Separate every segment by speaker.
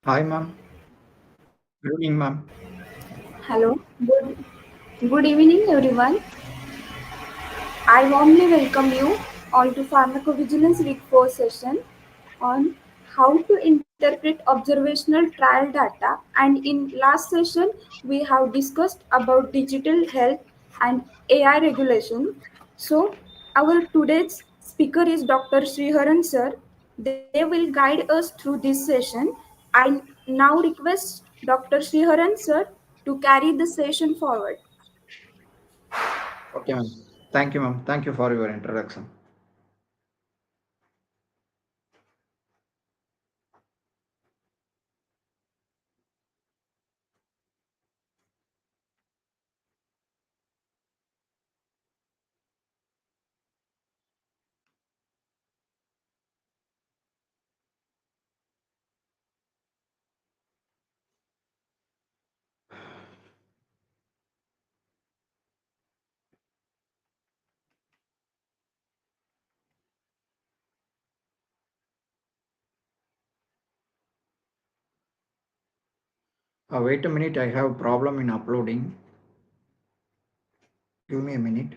Speaker 1: Hi, ma'am. Good evening, ma'am.
Speaker 2: Hello, good evening, everyone. I warmly welcome you all to Pharmacovigilance Week 4 session on how to interpret observational trial data. And in last session, we have discussed about digital health and AI regulation. So, our today's speaker is Dr. Sriharan sir. They will guide us through this session. I now request Dr. Sriharan sir to carry the session forward.
Speaker 1: Okay, ma'am. Thank you, ma'am. Thank you for your introduction. Wait a minute. I have problem in uploading. Give me a minute.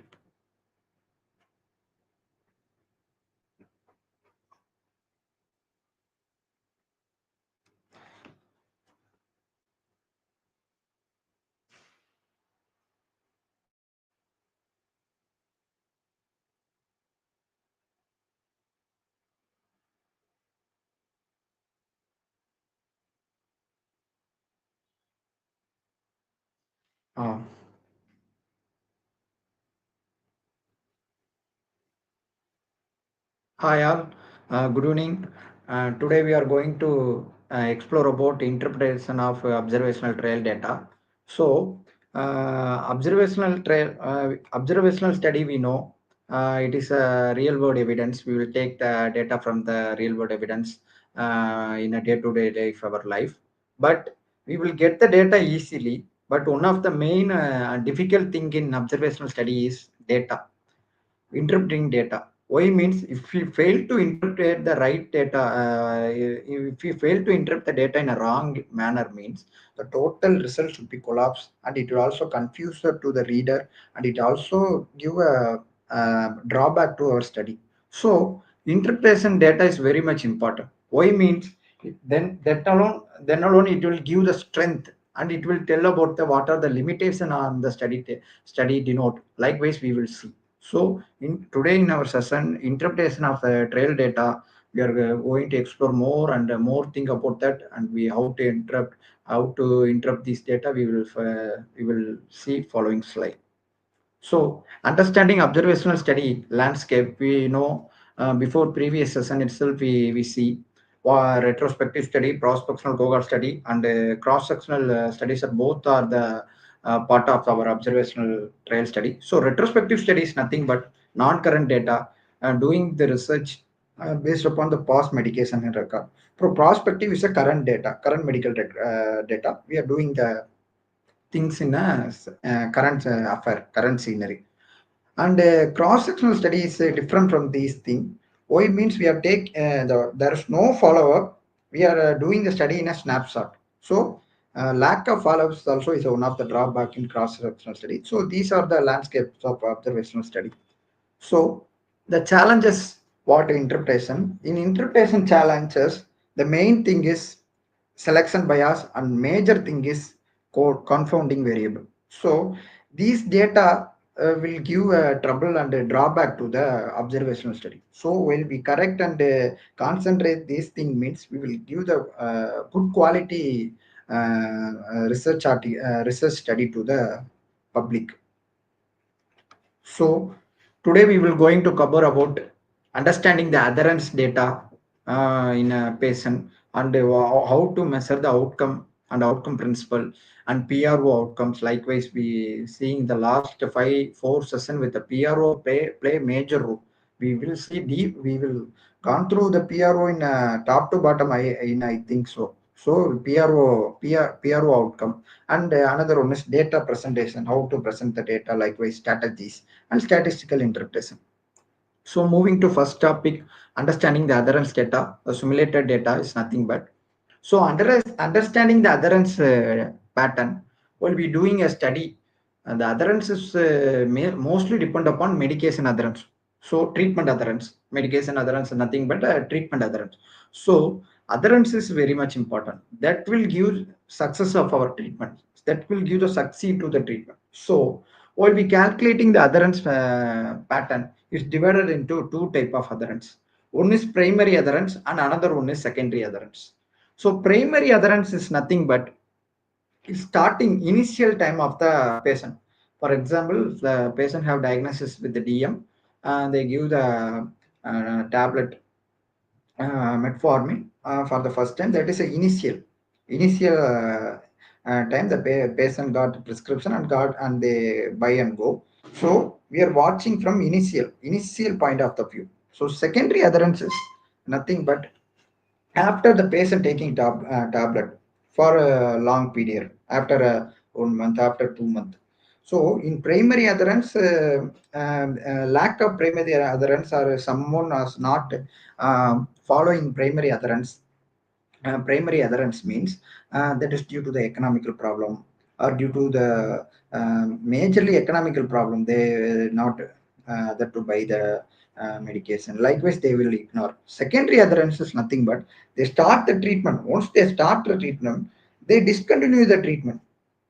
Speaker 1: Uh, Hi all, good evening. Today we are going to explore about interpretation of observational trail data. So, observational study we know it is a real world evidence. We will take the data from the real world evidence in a day-to-day life our life, but we will get the data easily. But one of the main difficult thing in observational study is data, interpreting data. Why means if we fail to interpret the right data, if we fail to interpret the data in a wrong manner, means the total result should be collapsed, and it will also confuse to the reader, and it also give a drawback to our study. So interpretation data is very much important. Why means then alone it will give the strength, and it will tell about the what are the limitation on the study denote. Likewise, we will see. So, today in our session, interpretation of trail data, we are going to explore more and more thing about that, and we how to interpret this data. We will see following slide. So, understanding observational study landscape, we know before previous session itself, we see retrospective study, prospectional cohort study, and cross-sectional studies are both are the part of our observational trial study. So, retrospective study is nothing but non-current data, doing the research based upon the past medication and record. Prospective is a current data, current medical data. We are doing the things in a current affair, current scenery. And cross-sectional study is different from these things. Why means we have there is no follow-up. We are doing the study in a snapshot. So lack of follow-ups also is one of the drawback in cross-sectional study. So these are the landscapes of observational study. So the challenges what interpretation. In interpretation challenges, the main thing is selection bias, and major thing is confounding variable. So these data will give trouble and a drawback to the observational study. So when we correct and concentrate these thing means we will give the good quality research study to the public. So today we will going to cover about understanding the adherence data in a patient, and how to measure the outcome and outcome principle and PRO outcomes. Likewise, we seeing the last four session with the PRO play major role. We will see deep. We will gone through the PRO in top to bottom. I think so. So PRO outcome, and another one is data presentation, how to present the data, likewise strategies and statistical interpretation. So moving to first topic, understanding the adherence data. The simulated data is nothing but So understanding the adherence pattern, while we doing a study, the adherence is mostly depend upon medication adherence. So treatment adherence, medication adherence, nothing but treatment adherence. So adherence is very much important. That will give success of our treatment. That will give the succeed to the treatment. So while we calculating the adherence pattern, is divided into two type of adherence. One is primary adherence and another one is secondary adherence. So primary adherence is nothing but starting initial time of the patient. For example, if the patient have diagnosis with the DM, they give the tablet metformin for the first time. That is a initial time the patient got prescription and got and they buy and go. So we are watching from initial point of the view. So secondary adherence is nothing but after the patient taking tablet for a long period, after 1 month, after 2 months. So in primary adherence, lack of primary adherence or someone is not following primary adherence means that is due to the economical problem or due to the majorly economical problem. They not that to buy the medication. Likewise, they will ignore. Secondary adherence is nothing but they start the treatment. Once they start the treatment, they discontinue the treatment.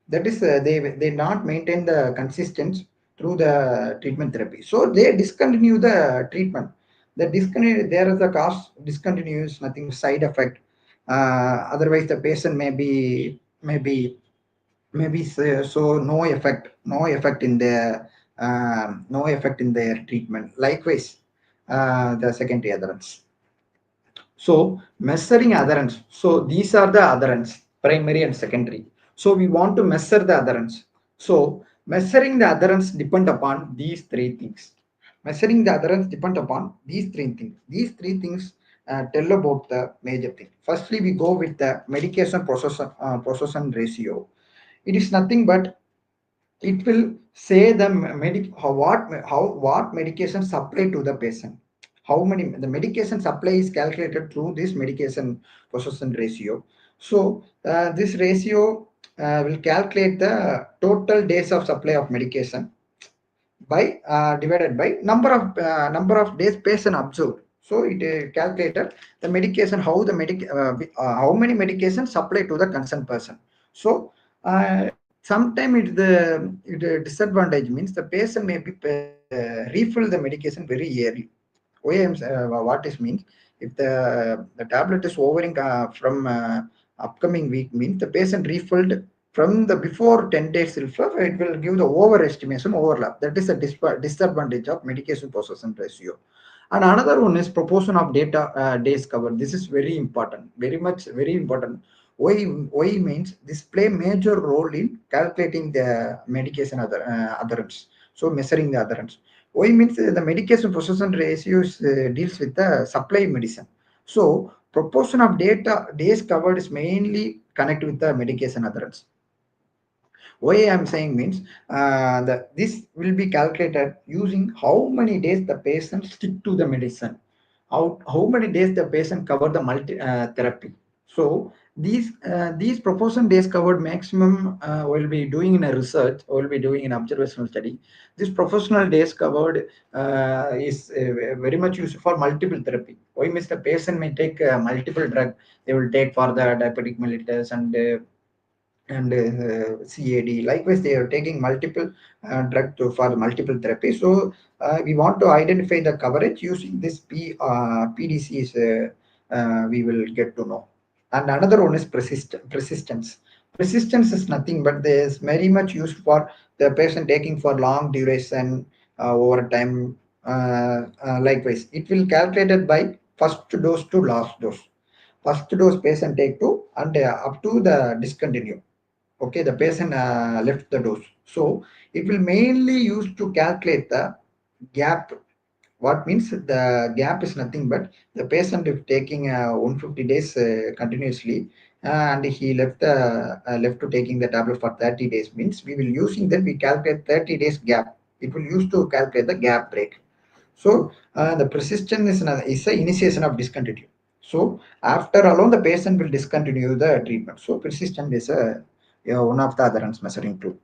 Speaker 1: That is, they not maintain the consistency through the treatment therapy. So they discontinue the treatment. The discontinue there is a cost discontinues nothing side effect. Otherwise, the patient maybe so no effect in their no effect in their treatment. Likewise, the secondary adherence. So measuring adherence. So these are the adherence, primary and secondary. So we want to measure the adherence. So measuring the adherence depend upon these three things. Measuring the adherence depend upon these three things. These three things tell about the major thing. Firstly, we go with the medication procession ratio. It is nothing but it will say the what medication supply to the patient, how many the medication supply is calculated through this medication possession ratio. So this ratio will calculate the total days of supply of medication by divided by number of days patient observed. So it calculated the medication how many medications supply to the concerned person. So sometimes it disadvantage means the patient may be refill the medication very early. What this means, if the tablet is overing from upcoming week means the patient refilled from the before 10 days itself, it will give the overestimation overlap. That is a disadvantage of medication possession ratio. And another one is proportion of data days covered. This is very important, very important. Why means this play major role in calculating the medication adherence. So measuring the adherence. Why means the medication possession ratios deals with the supply medicine. So proportion of data days covered is mainly connected with the medication adherence. Why I'm saying means that this will be calculated using how many days the patient stick to the medicine, how many days the patient cover the multi therapy. So these proportion days covered maximum will be doing in a research, will be doing an observational study. This professional days covered is very much used for multiple therapy. Why means the patient may take multiple drug. They will take for the diabetic mellitus and CAD. Likewise, they are taking multiple for multiple therapy. So we want to identify the coverage using this PDCs. We will get to know. And another one is persistence. Persistence is nothing but there's very much used for the patient taking for long duration over time. Likewise, it will calculated by first dose to last dose. First dose patient take to and up to the discontinue. Okay, the patient left the dose. So it will mainly used to calculate the gap. What means the gap is nothing but the patient if taking 150 days continuously and he left to taking the tablet for 30 days means we will using that we calculate 30 days gap. It will use to calculate the gap break. So the persistence is an initiation of discontinue. So after alone, the patient will discontinue the treatment. So persistent is a, one of the adherence measuring tool.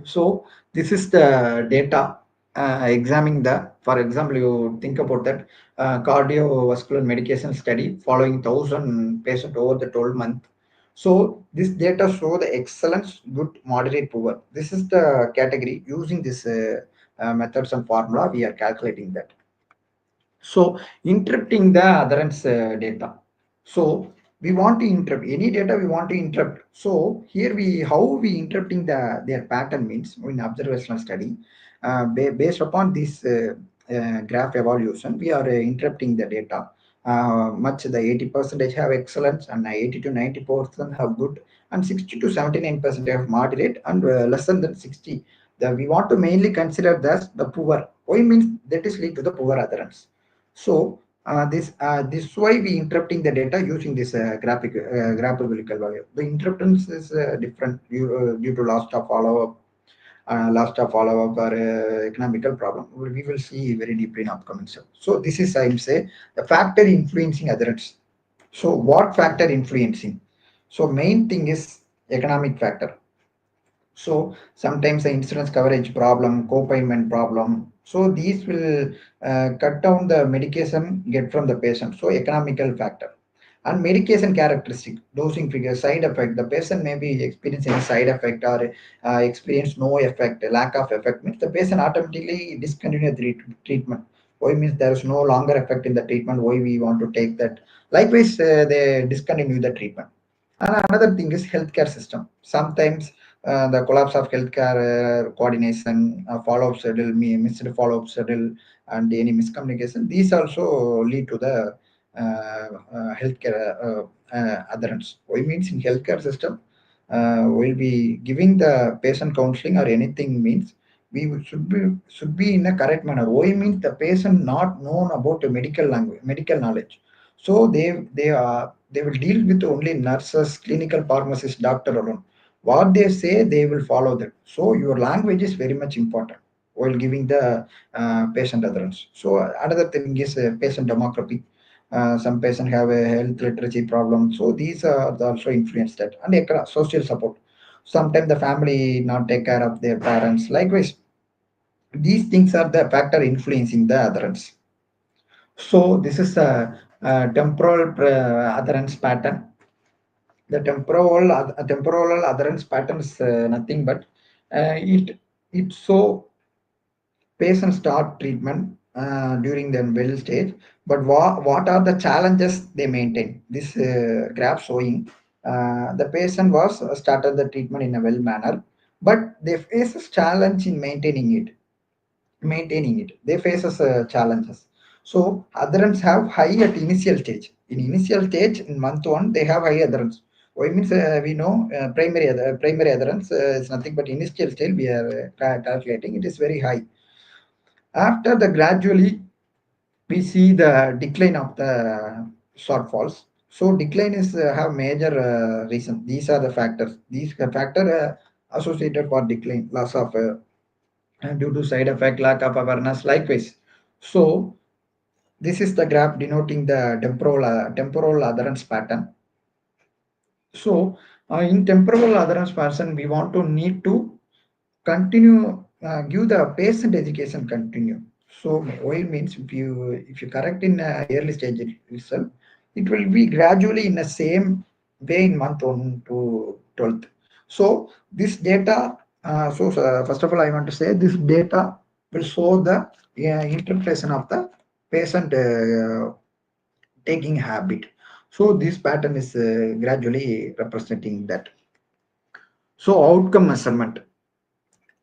Speaker 1: So this is the data examining the, for example, you think about that cardiovascular medication study following 1,000 patients over the 12 month. So this data show the excellence, good, moderate, poor. This is the category using this methods and formula we are calculating that. So interrupting the adherence data. So we want to interrupt any data we want to interrupt. So here we how we interrupting their pattern means in observational study based upon this graph evaluation we are interrupting the data. Much the 80% have excellence and 80 to 90% have good and 60 to 79% have moderate and less than 60. We want to mainly consider this the poor. Why means that is lead to the poor adherence. So this why we interrupting the data using this graphical value. The interruptance is different due to loss of follow-up or economical problem. We will see very deeply in upcoming stuff. So this is I say the factor influencing adherence. So what factor influencing? So main thing is economic factor. So sometimes the insurance coverage problem, co-payment problem. So these will cut down the medication get from the patient. So economical factor and medication characteristic, dosing figure, side effect. The patient may be experiencing a side effect or experience no effect, lack of effect means the patient automatically discontinue the treatment. Why means there is no longer effect in the treatment. Why we want to take that? Likewise, they discontinue the treatment. And another thing is healthcare system. Sometimes the collapse of healthcare coordination, follow-up schedule, missed follow-up schedule, and any miscommunication. These also lead to the healthcare adherence. What it means in healthcare system, will be giving the patient counseling or anything means should be in a correct manner. Why means the patient not known about the medical language, medical knowledge. So they will deal with only nurses, clinical pharmacists, doctor alone. What they say, they will follow that. So your language is very much important while giving the patient adherence. So another thing is patient demography. Some patients have a health literacy problem. So these are also influence that and social support. Sometimes the family not take care of their parents. Likewise, these things are the factor influencing the adherence. So this is a temporal adherence pattern. The temporal adherence pattern is nothing but it so patients start treatment during the well stage, but what are the challenges they maintain? This graph showing the patient was started the treatment in a well manner, but they face a challenge in maintaining it. They faces challenges. So adherents have high at initial stage. In initial stage, in month one, they have high adherents. Why means we know primary adherence is nothing but initial stage we are calculating. It is very high. After the gradually we see the decline of the shortfalls. So decline is have major reason. These are the factors. These factor associated for decline, loss of due to side effect, lack of awareness, likewise. So this is the graph denoting the temporal adherence pattern. So in temporal adherence pattern, we want to need to continue give the patient education continue. So oil means if you correct in early stage itself, it will be gradually in the same way in month 1 to 12th. So this data, first of all I want to say this data will show the interpretation of the patient taking habit. So this pattern is gradually representing that. So outcome measurement.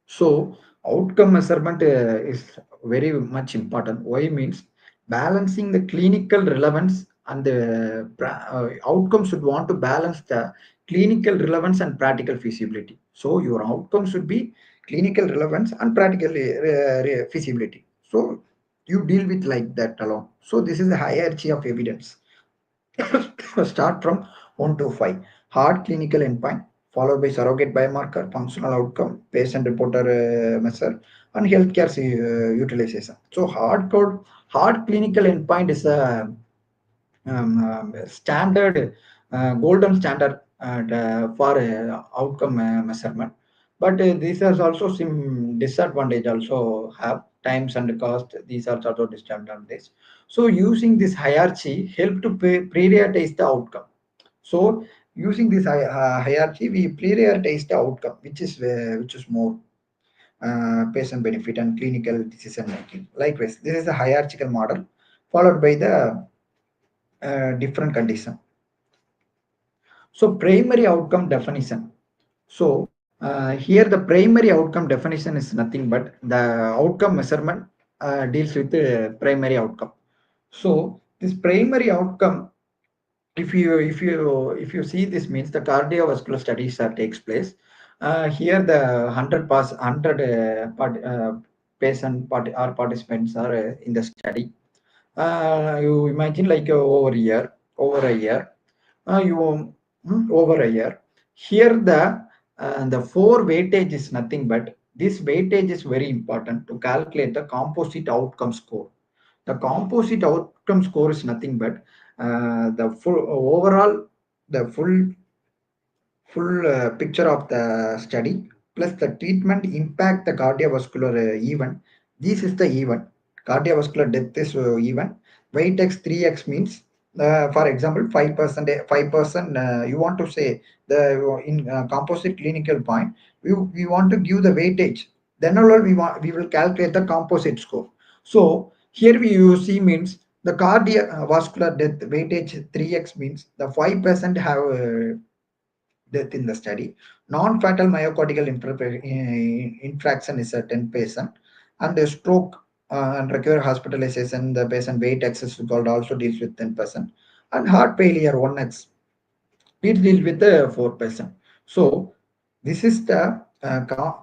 Speaker 1: So outcome measurement is very much important. Why means balancing the clinical relevance and the outcome should want to balance the clinical relevance and practical feasibility. So your outcome should be clinical relevance and practical feasibility. So you deal with like that alone. So this is the hierarchy of evidence. Start from 1 to 5. Hard clinical endpoint, followed by surrogate biomarker, functional outcome, patient reporter measure, and healthcare utilization. So hard clinical endpoint is standard golden standard for outcome measurement, but these are also some disadvantage also have times and cost. These are also disadvantages. So using this hierarchy help to prioritize the outcome. So using this hierarchy, we prioritize the outcome, which is more patient benefit and clinical decision making. Likewise, this is a hierarchical model followed by the different condition. So primary outcome definition. So here the primary outcome definition is nothing but the outcome measurement deals with the primary outcome. So this primary outcome, if you see, this means the cardiovascular studies takes place. Here the 100 patient or participants are in the study. You imagine like over a year, over a year. Here the four weightage is nothing but this weightage is very important to calculate the composite outcome score. The composite outcome score is nothing but the full overall, the full picture of the study plus the treatment impact the cardiovascular event. This is the event. Cardiovascular death is event. Weight x 3x means, for example, 5%. 5%. You want to say the in composite clinical point. We want to give the weightage. Then all we will calculate the composite score. So here we use C means the cardiovascular death weightage 3x means the 5% have death in the study. Non-fatal myocardial infraction is a 10%, and a stroke and require hospitalization, the patient weight excess called also deals with 10%, and heart failure 1x, it deals with the 4%. So this is the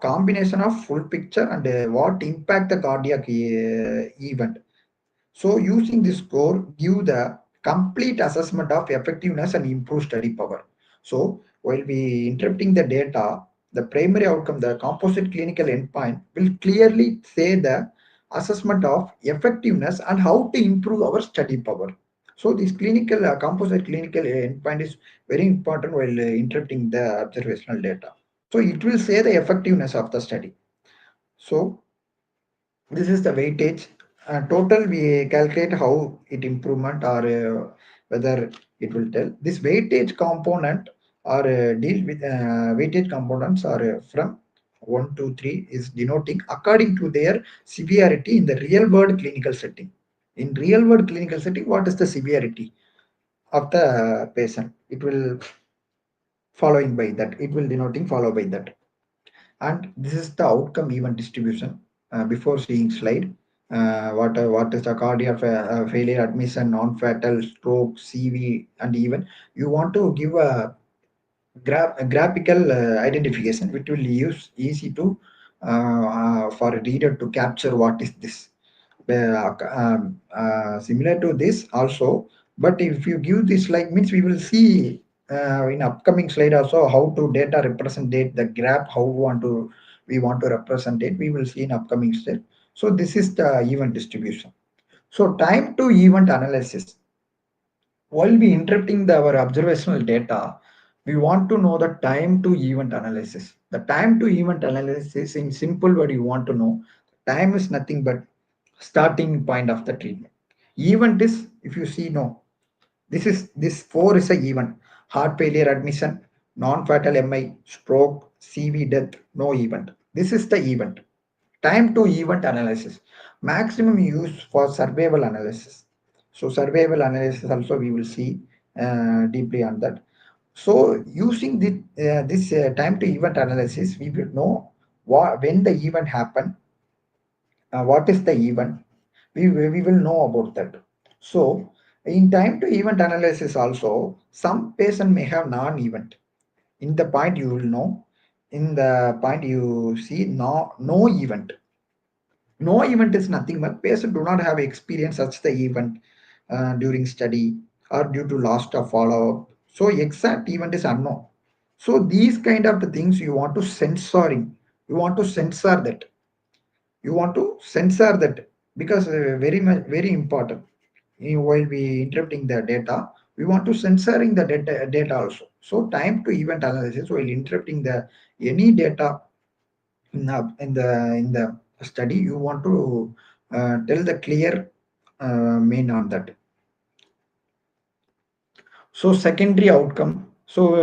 Speaker 1: combination of full picture and what impact the cardiac event. So using this score give the complete assessment of effectiveness and improve study power. So while we interpreting the data, the primary outcome, the composite clinical endpoint will clearly say the assessment of effectiveness and how to improve our study power. So this clinical composite clinical endpoint is very important while interpreting the observational data. So it will say the effectiveness of the study. So this is the weightage. Total we calculate how it improvement or whether it will tell. This weightage component or deal with weightage components are from 1 to 3 is denoting according to their severity in the real world clinical setting. In real world clinical setting, what is the severity of the patient? It will following by that. It will denoting follow by that. And this is the outcome event distribution. Before seeing slide, what is the cardiac failure, admission, non-fatal, stroke, CV, and even you want to give a graphical identification, which will use easy to for a reader to capture what is this. Similar to this also, but if you give this like means we will see in upcoming slide also how to data represent it, the graph how we want to represent it, we will see in upcoming slide. So this is the event distribution. So time to event analysis. While we interpreting our observational data, we want to know the time to event analysis. The time to event analysis, in simple word, you want to know time is nothing but starting point of the treatment. Event is, if you see, no, this four is a event. Heart failure admission, non-fatal MI, stroke, CV death, no event. This is the event. Time to event analysis. Maximum use for survival analysis. So survival analysis also we will see deeply on that. So using this time to event analysis, we will know when the event happened, what is the event, we will know about that. So in time to event analysis also, some patient may have non-event. In the point you will know, in the point you see no event. No event is nothing but patient do not have experience such the event during study or due to loss of follow-up. So exact event is unknown. So these kind of the things you want to censoring. You want to censor that. You want to censor that because very much very important. while we interpreting the data, we want to censoring the data also. So time to event analysis while interpreting the any data in the study, you want to tell the clear main on that. So secondary outcome. So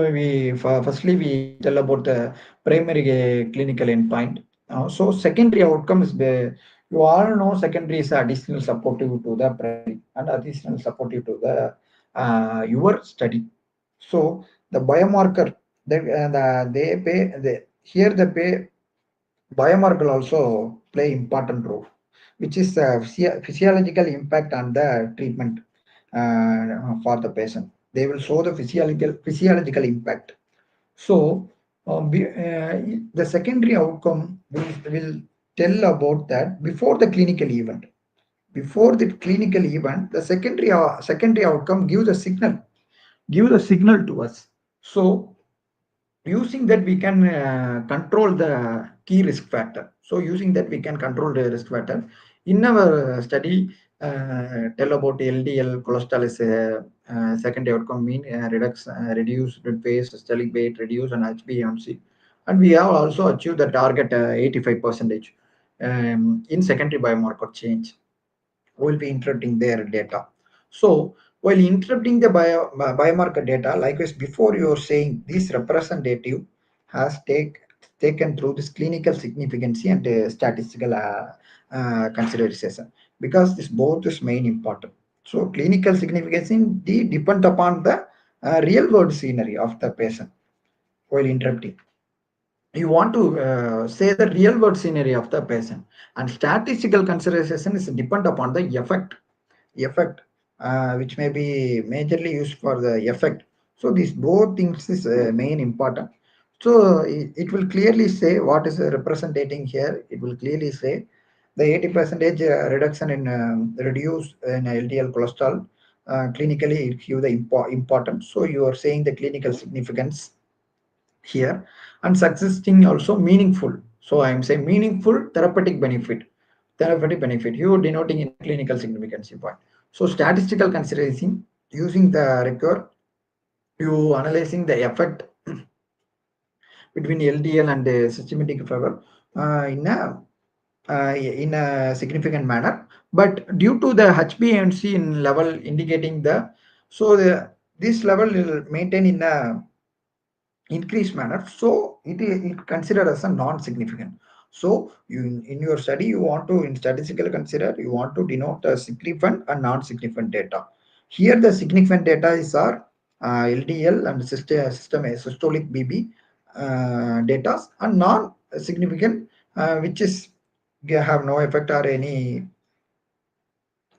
Speaker 1: firstly we tell about the primary clinical endpoint. So secondary outcome is you all know secondary is additional supportive to the primary and additional supportive to the your study. So the biomarker they pay here the pay biomarker also play important role, which is physiological impact on the treatment for the patient. They will show the physiological impact. So the secondary outcome will tell about that before the clinical event. Before the clinical event, the secondary outcome give the signal to us. So using that we can control the key risk factor. So using that we can control the risk factor. In our study, tell about LDL cholesterol is a secondary outcome, mean reduce blood phase, systolic weight reduce, and HbA1c, and we have also achieved the target 85% in secondary biomarker change. Will be interpreting their data. So while interpreting the biomarker data, likewise before you are saying this representative has taken through this clinical significance and statistical consideration, because this both is main important. So clinical significance depend upon the real world scenery of the patient while interpreting. You want to say the real world scenery of the patient, and statistical consideration is depend upon the effect which may be majorly used for the effect. So these both things is main important. So it will clearly say what is representing here. It will clearly say the 80 percentage reduction in reduce in LDL cholesterol clinically it give the importance. So you are saying the clinical significance here, and successing also meaningful. So I am saying meaningful therapeutic benefit you denoting in a clinical significance point. So statistical consideration using the record, you analyzing the effect between LDL and systematic fever in a significant manner, but due to the HbA1c in level indicating the, so this level will maintain in a increased manner, so it considered as a non-significant. So you in your study you want to in statistical consider, you want to denote a significant and non-significant data. Here the significant data is our LDL and system systolic BB data, and non-significant which is have no effect or any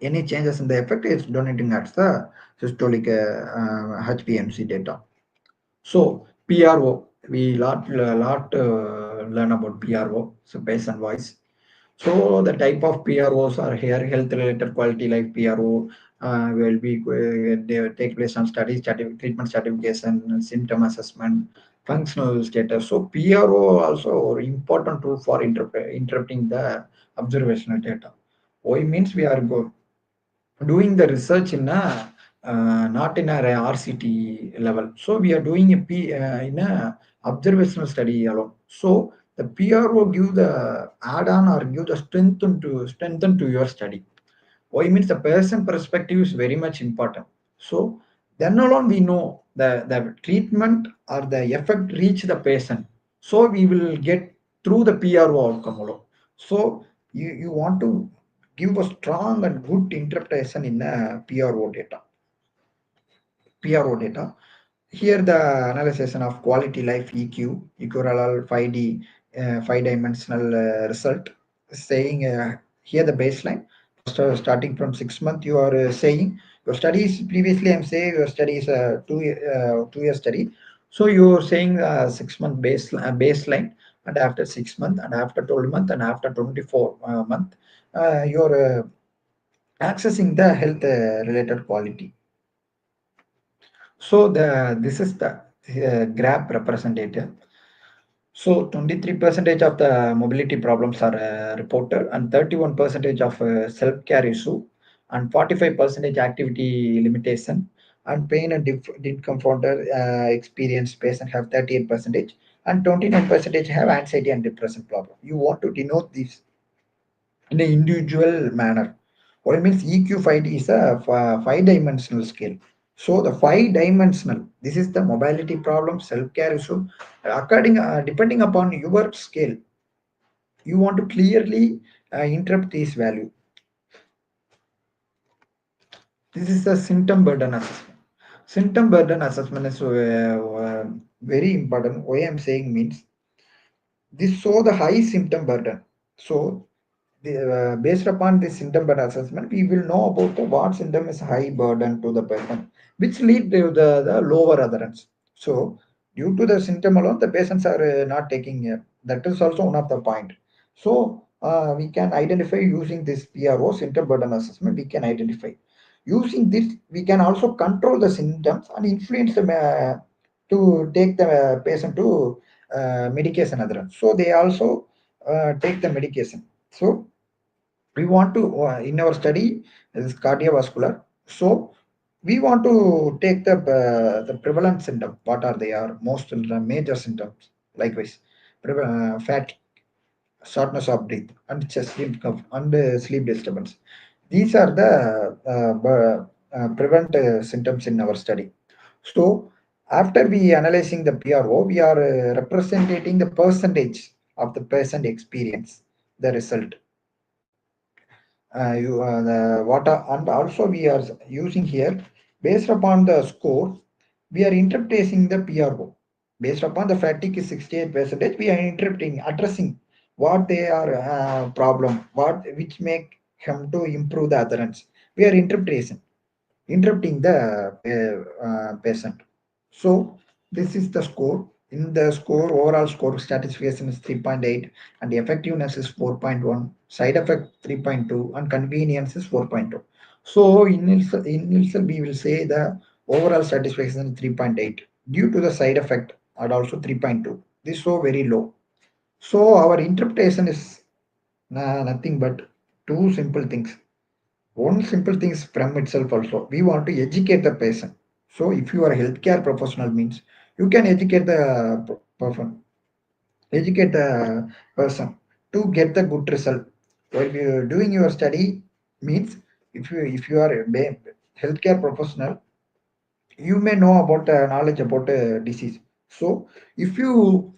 Speaker 1: changes in the effect is donating as the systolic HbA1c data. So PRO, we lot learn about PRO, so patient voice. So the type of PROs are here: health related quality life PRO will be they take place on study treatment stratification, symptom assessment, functional status. So PRO also important tool for interpreting the observational data. Why means we are doing the research in a not in a RCT level. So we are doing in a observational study alone. So the PRO give the add-on or give the strengthen to your study. Why means the person perspective is very much important. So then alone we know the treatment or the effect reach the patient. So we will get through the PRO outcome alone. So you want to give a strong and good interpretation in PRO data. Here the analysis of quality life EQ, equivalent 5D, five-dimensional result, saying here the baseline. First, starting from 6 months, you are saying your studies previously. I'm saying your study is a 2 year study. So you are saying 6 month baseline, and after 6 months, and after 12 months, and after 24 month, you're accessing the health related quality. So this is the graph representative. So 23 percentage of the mobility problems are reported, and 31 percentage of self-care issue, and 45% activity limitation, and pain and discomfort experience patient have 38%, and 29% have anxiety and depression problem. You want to denote this in an individual manner. What it means EQ5 is a five-dimensional scale. So the five-dimensional, this is the mobility problem, self-care issue. Depending upon your scale, you want to clearly interrupt this value. This is the symptom burden assessment. Symptom burden assessment is very important. Why I'm saying means this show the high symptom burden. So based upon the symptom burden assessment, we will know about what symptom is high burden to the person, which lead to the lower adherence. So due to the symptom alone, the patients are not taking that is also one of the point. So we can identify using this PRO symptom burden assessment. We can identify using this. We can also control the symptoms and influence them to take the patient to medication adherence. So they also take the medication. So we want to in our study is cardiovascular. So we want to take the prevalent symptom. What are they are most major symptoms? Likewise, fat, shortness of breath, and chest cough, and sleep disturbance. These are the prevent symptoms in our study. So after we analyzing the PRO, we are representing the percentage of the patient experience the result. The water, and also we are using here based upon the score, we are interpreting the PRO. Based upon the fatigue is 68%, we are interpreting, addressing what they are problem, what which make him to improve the adherence. We are interrupting the patient. So this is the score. In the score, overall score satisfaction is 3.8, and effectiveness is 4.1, side effect 3.2, and convenience is 4.2. So in itself we will say the overall satisfaction is 3.8 due to the side effect, and also 3.2. This is so very low. So our interpretation is nothing but two simple things. One simple thing is from itself also. We want to educate the patient. So if you are a healthcare professional means you can educate the person, educate the person to get the good result. While you are doing your study means if you are a healthcare professional, you may know about knowledge about disease. So if you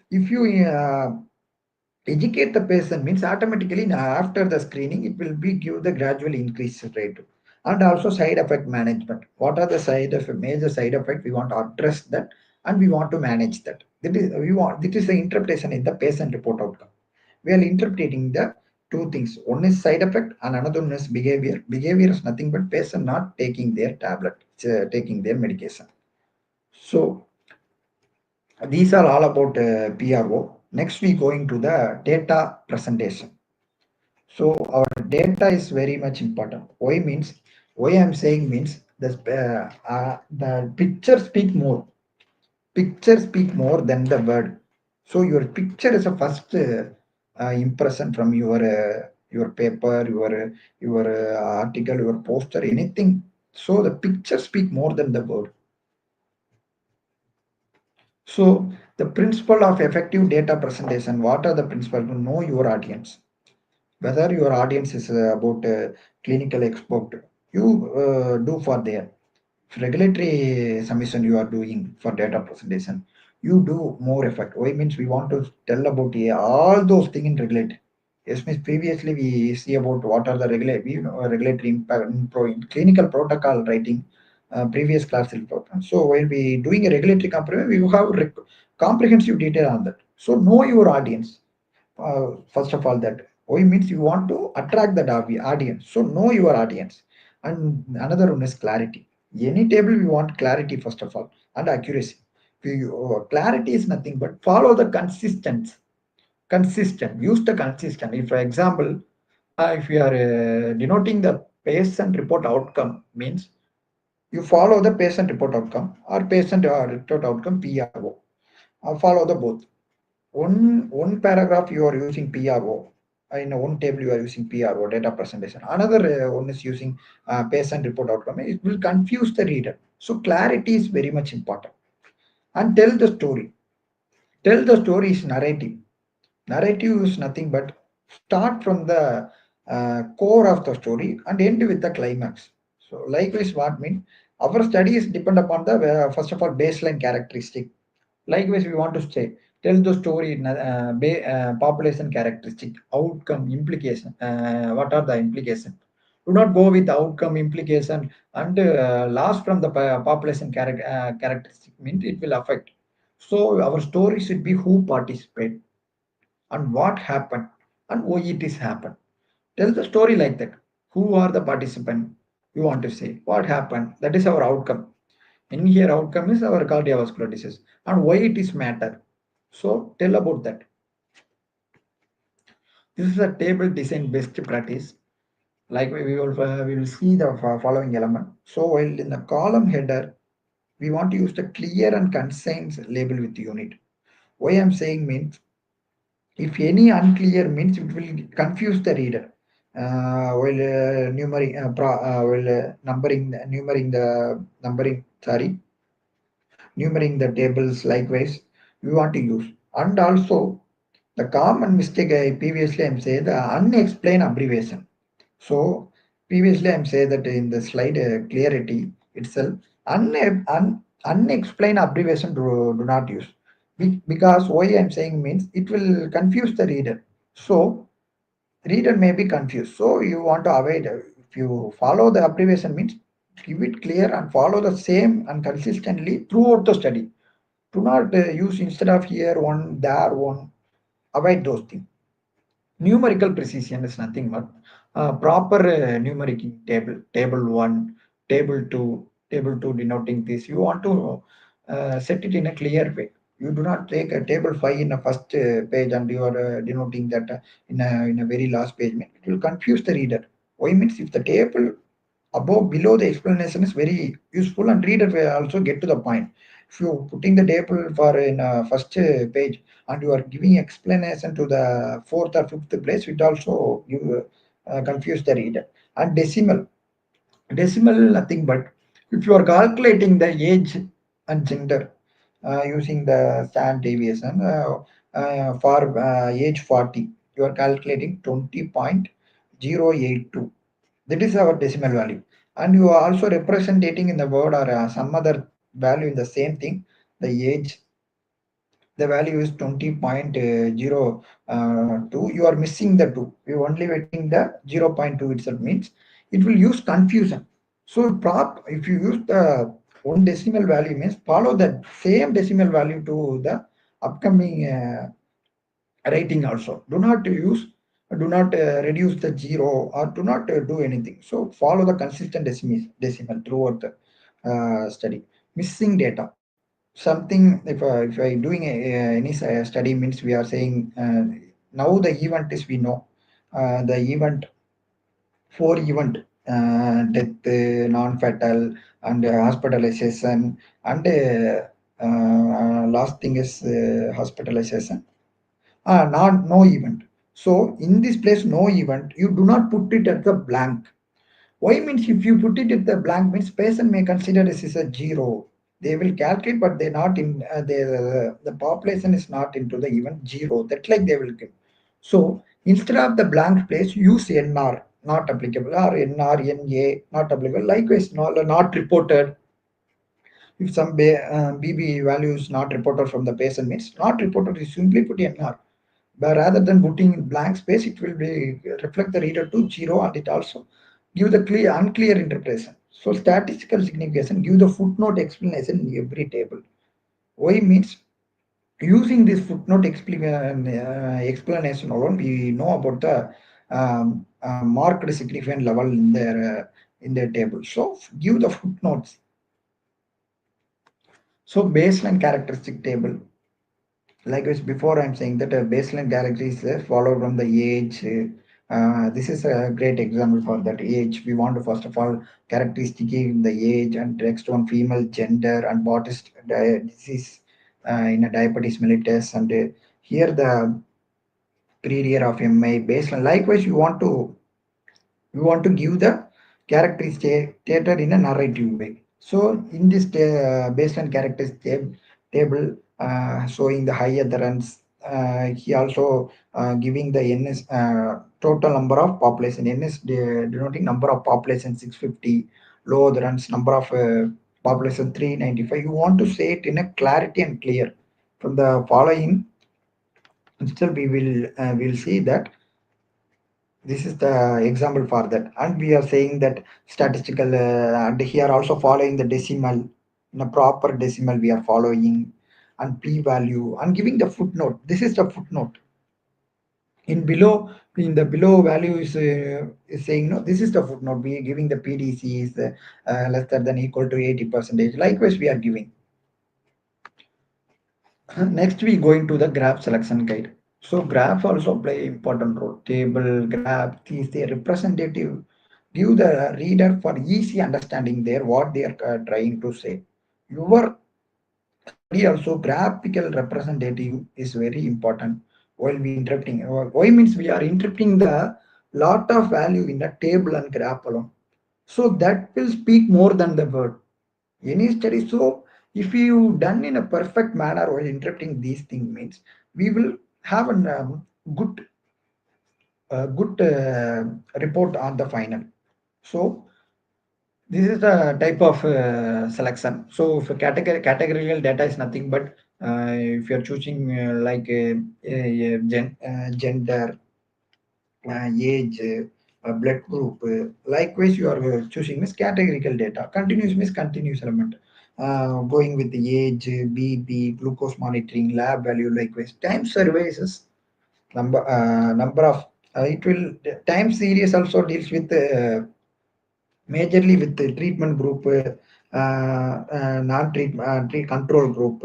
Speaker 1: educate the patient means automatically after the screening it will be give the gradual increase rate. And also side effect management, what are the major side effect, we want to address that, and we want to manage that. That is we want, this is the interpretation in the patient report outcome. We are interpreting the two things. One is side effect and another one is behavior. Behavior is nothing but patient not taking their tablet, taking their medication. So these are all about PRO. Next, we going to the data presentation. So our data is very much important. Why I'm saying means the picture speak more. Picture speak more than the word. So your picture is a first impression from your paper, your article, your poster, anything. So the picture speak more than the word. So the principle of effective data presentation, what are the principles to know your audience? Whether your audience is about clinical expert, you do for their regulatory submission you are doing for data presentation, you do more effect. Why means we want to tell about all those things in regulatory. Yes, means previously we see about what are the regulatory impact in clinical protocol writing, previous class program. So while we doing a regulatory comprehensive, we have comprehensive detail on that. So know your audience first of all. That why means you want to attract that audience. So know your audience. And another one is clarity. Any table we want clarity first of all, and accuracy. Clarity is nothing but follow the consistent, use the consistent. If for example, if you are denoting the patient report outcome means you follow the patient report outcome or patient report outcome PRO, follow the both. One paragraph you are using PRO, in one table you are using PR or data presentation, another one is using patient report outcome. It will confuse the reader. So clarity is very much important. And tell the story. Tell the story is narrative. Narrative is nothing but start from the core of the story and end with the climax. So likewise, what mean our studies depend upon the first of all baseline characteristic. Likewise, we want to say tell the story in population characteristic, outcome, implication. What are the implication? Do not go with outcome implication and loss from the population characteristic means it will affect. So our story should be who participate and what happened and why it is happened. Tell the story like that. Who are the participant? You want to say what happened. That is our outcome. In here, outcome is our cardiovascular disease and why it is matter. So tell about that. This is a table design best practice. Like we will see the following element. So while in the column header, we want to use the clear and concise label with unit. Why I'm saying means if any unclear means it will confuse the reader. While numbering the tables likewise we want to use. And also the common mistake I previously I'm saying the unexplained abbreviation. So previously I'm saying that in the slide clarity itself, unexplained abbreviation do not use. Because why I'm saying means it will confuse the reader. So reader may be confused. So you want to avoid. If you follow the abbreviation means give it clear and follow the same and consistently throughout the study. Do not use instead of here one, there one. Avoid those things. Numerical precision is nothing but proper numeric table. Table one, table two, table two denoting this. You want to set it in a clear way. You do not take a table five in the first page and you are denoting that in a very last page. It will confuse the reader. Why means if the table above below the explanation is very useful and reader will also get to the point. If you putting the table for in first page and you are giving explanation to the fourth or fifth place, it also you confuse the reader. And decimal nothing but if you are calculating the age and gender using the standard deviation for age 40 you are calculating 20.082. That is our decimal value. And you are also representing in the word or some other value in the same thing. The age, the value is 20.02. You are missing the 2. You are only getting the 0.2 itself means it will use confusion. So if you use the one decimal value means follow the same decimal value to the upcoming writing also. Do not reduce the zero or do not do anything. So follow the consistent decimal throughout the study. Missing data. Something if I doing any study means we are saying now the event is we know the event four event death, non-fatal, and hospitalization, and last thing is hospitalization. Not no event. So in this place, no event. You do not put it at the blank. Why means if you put it at the blank means patient may consider this is a zero. They will calculate, but they not in the population is not into the event zero. That like they will give. So instead of the blank place, use NR not applicable or NR NA not applicable. Likewise, not reported. If some BB value is not reported from the patient means not reported, you simply put NR. But rather than putting blank space, it will be reflect the reader to zero and it also give the clear unclear interpretation. So statistical signification give the footnote explanation in every table. Why means using this footnote explanation alone, we know about the marked significant level in their table. So give the footnotes. So baseline characteristic table. Likewise, before I'm saying that a baseline character is followed from the age. This is a great example for that age. We want to first of all characteristic in the age and next one female gender and what is disease in a diabetes mellitus and here the creator of MI baseline. Likewise, you want to give the characteristic in a narrative way. So in this baseline characters table showing the high adherence, he also giving the ns total number of population, ns denoting number of population 650, low adherence number of population 395. You want to say it in a clarity and clear. From the following itself we will see that this is the example for that, and we are saying that statistical and here also following the decimal, in a proper decimal we are following, and p-value and giving the footnote. This is the footnote in below. In the below value is saying no, this is the footnote. We are giving the pdc is lesser than equal to 80 percentage. Likewise we are giving. Next, we go into the graph selection guide. So graph also play important role. Table, graph, these they representative give the reader for easy understanding there what they are trying to say. Your study also graphical representative is very important while we interpreting. Why means we are interpreting the lot of value in the table and graph alone. So that will speak more than the word. Any study. So if you done in a perfect manner while interpreting these things means we will have a good good report on the final. So this is the type of selection. So for categorical data is nothing but if you're choosing like gender, age, blood group. Likewise, you are choosing means categorical data. Continuous means continuous element. Going with the age, BP, glucose monitoring, lab value. Likewise, time surveys, number of it will time series also deals with majorly with the treatment group, non-treatment control group.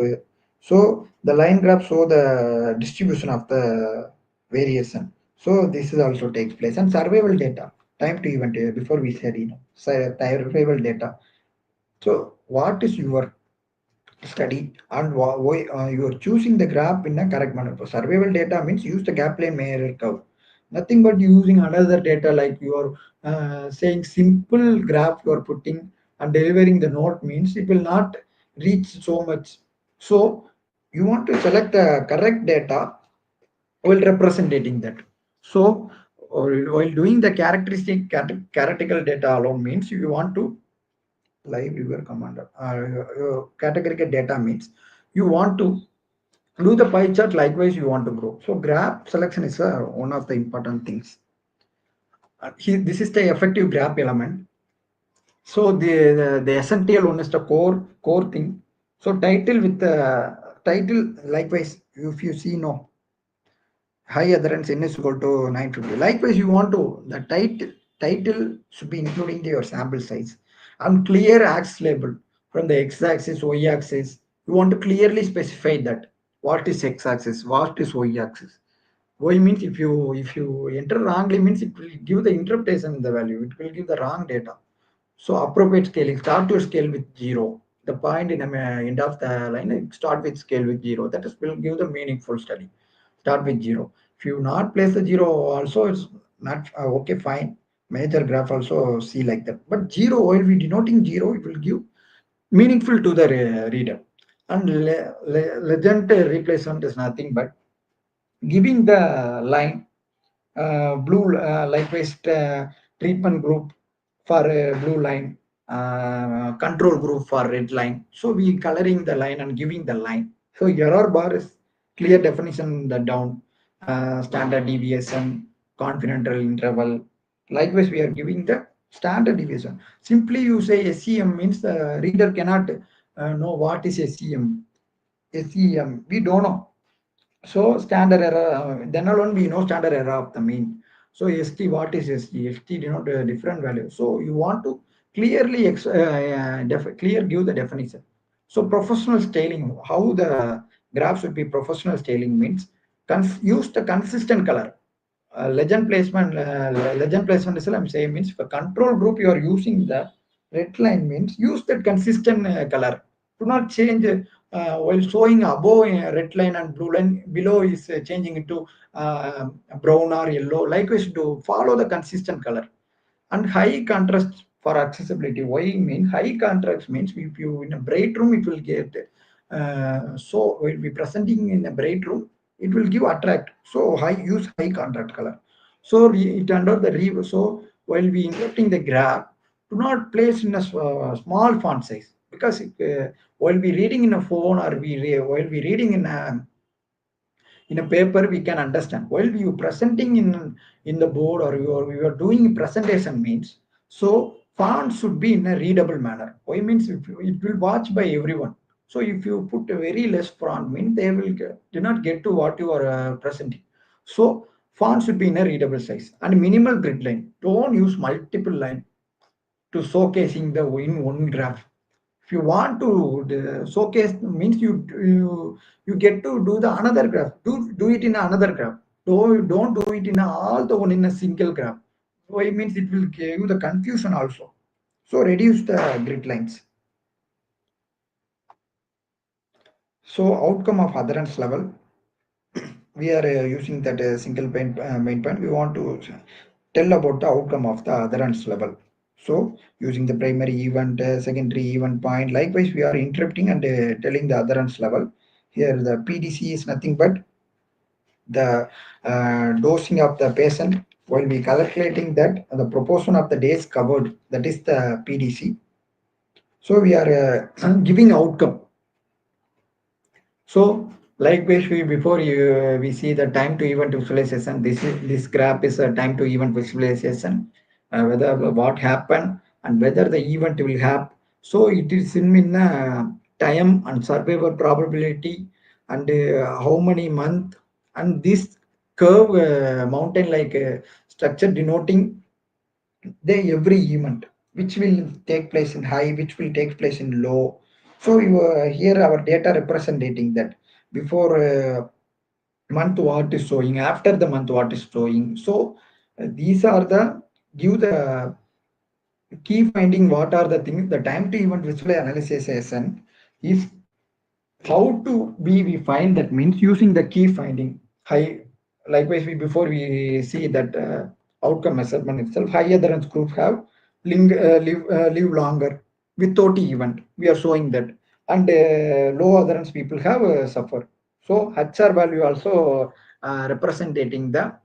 Speaker 1: So the line graph show the distribution of the variation. So this is also takes place, and survival data, time to event before we said survival data. So what is your study and why you are choosing the graph in a correct manner? For survival data means use the gap plane Mayer curve. Nothing but using another data like you are saying simple graph you are putting and delivering the note means it will not reach so much. So you want to select the correct data while representing that. So while doing the characteristic characteristical data alone means you want to live viewer commander categorical data means you want to do the pie chart. Likewise you want to grow. So graph selection is one of the important things. This is the effective graph element. So the essential one is the core thing. So title with the title. Likewise if you see no high adherence n is equal to 950. Likewise, you want to the title should be including your sample size and clear axis label from the x-axis, y-axis. You want to clearly specify that what is x-axis, what is y-axis. Y means if you enter wrongly means it will give the interpretation in the value. It will give the wrong data. So appropriate scaling, start to scale with zero. The point in the end of the line, start with scale with zero. That is will give the meaningful study. Start with zero. If you not place the zero also, it's not okay, fine. Major graph also see like that. But zero, while we denoting zero, it will give meaningful to the reader. And legend replacement is nothing but giving the line blue likewise treatment group for blue line, control group for red line. So we coloring the line and giving the line. So error bar is clear definition the down, standard deviation, confidential interval. Likewise we are giving the standard deviation. Simply you say SEM means the reader cannot know what is SEM. SEM we don't know. So standard error, then alone we know standard error of the mean. So ST, what is ST? ST denote a different value. So you want to clearly clear give the definition. So professional styling, how the graph should be professional styling means use the consistent color. Legend placement is I'm saying means for control group you are using the red line means use that consistent color. Do not change while showing above red line and blue line, below is changing into brown or yellow. Likewise, to follow the consistent color. And high contrast for accessibility. Why mean high contrast means if you in a bright room it will get so will be presenting in a bright room it will give attract. So high use high contrast color. So it under the so while we inserting the graph, do not place in a small font size because while we reading in a phone or while we reading in a paper we can understand while you presenting in the board or you are doing presentation means so font should be in a readable manner. Why means if it will watch by everyone. So if you put a very less font means they will do not get to what you are presenting. So font should be in a readable size and minimal grid line. Don't use multiple line to showcasing the in one graph. If you want to showcase means you get to do the another graph, do it in another graph. Don't do it in all the one in a single graph. So it means it will give you the confusion also. So reduce the grid lines. So outcome of adherence level, we are using that single main point. We want to tell about the outcome of the adherence level. So using the primary event, secondary event point, likewise we are interrupting and telling the adherence level. Here the PDC is nothing but the dosing of the patient while we calculating that the proportion of the days covered, that is the PDC. So we are giving outcome. So likewise, before we see the time to event visualization, this graph is a time to event visualization, whether what happened and whether the event will happen. So it is in time and survivor probability and how many month and this curve mountain like structure denoting the every event which will take place in high, which will take place in low. So you here our data representing that before month what is showing, after the month what is showing. So these are the give the key finding. What are the things? The time to event visual analysis is how to be we find that means using the key finding high. Likewise before we see that outcome measurement itself, high adherence group have live longer without event, we are showing that, and low adherence people have suffer. So HR value also representing the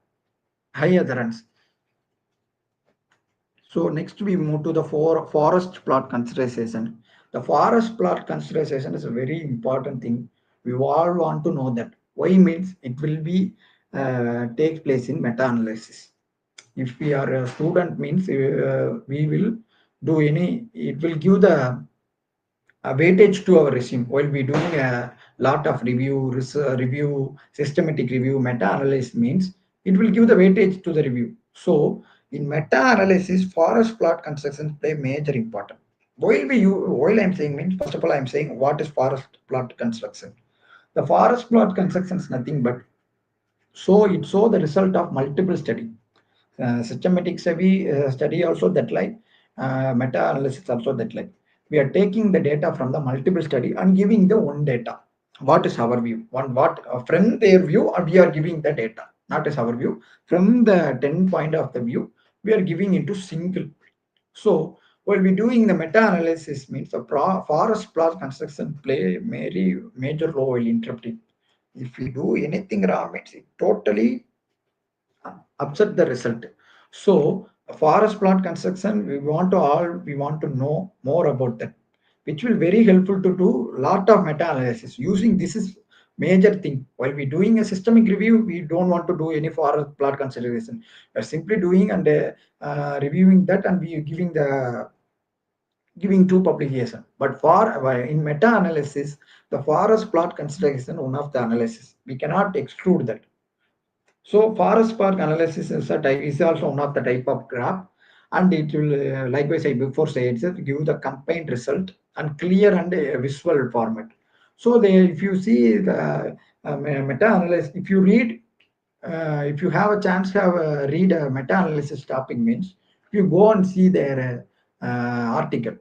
Speaker 1: high adherence. So next we move to the forest plot consideration. The forest plot consideration is a very important thing. We all want to know that. Why means it will be takes place in meta-analysis. If we are a student means we will do any, it will give the a weightage to our resume while we doing a lot of review, systematic review, meta-analysis means it will give the weightage to the review. So in meta-analysis, forest plot constructions play major important. While I'm saying means first of all I'm saying what is forest plot construction. The forest plot construction is nothing but so it show the result of multiple study. Systematic study also that like meta-analysis also that like we are taking the data from the multiple study and giving the one data. What is our view? One what from their view we are giving the data, not as our view. From the 10 point of the view, we are giving into single. So while we doing the meta-analysis means the forest plot construction play major role in interpreting. If we do anything wrong, means it totally upset the result. So forest plot construction, we want to know more about that, which will very helpful to do lot of meta-analysis. Using this is major thing. While we doing a systemic review, we don't want to do any forest plot consideration. We're simply doing and reviewing that and we giving two publication. But for in meta-analysis, the forest plot consideration one of the analysis. We cannot exclude that. So forest park analysis is also one of the type of graph, and it will likewise I before said it give the combined result and clear and visual format. So if you see the meta-analysis, if you read, if you have a chance to have read a meta-analysis topic means, if you go and see their article,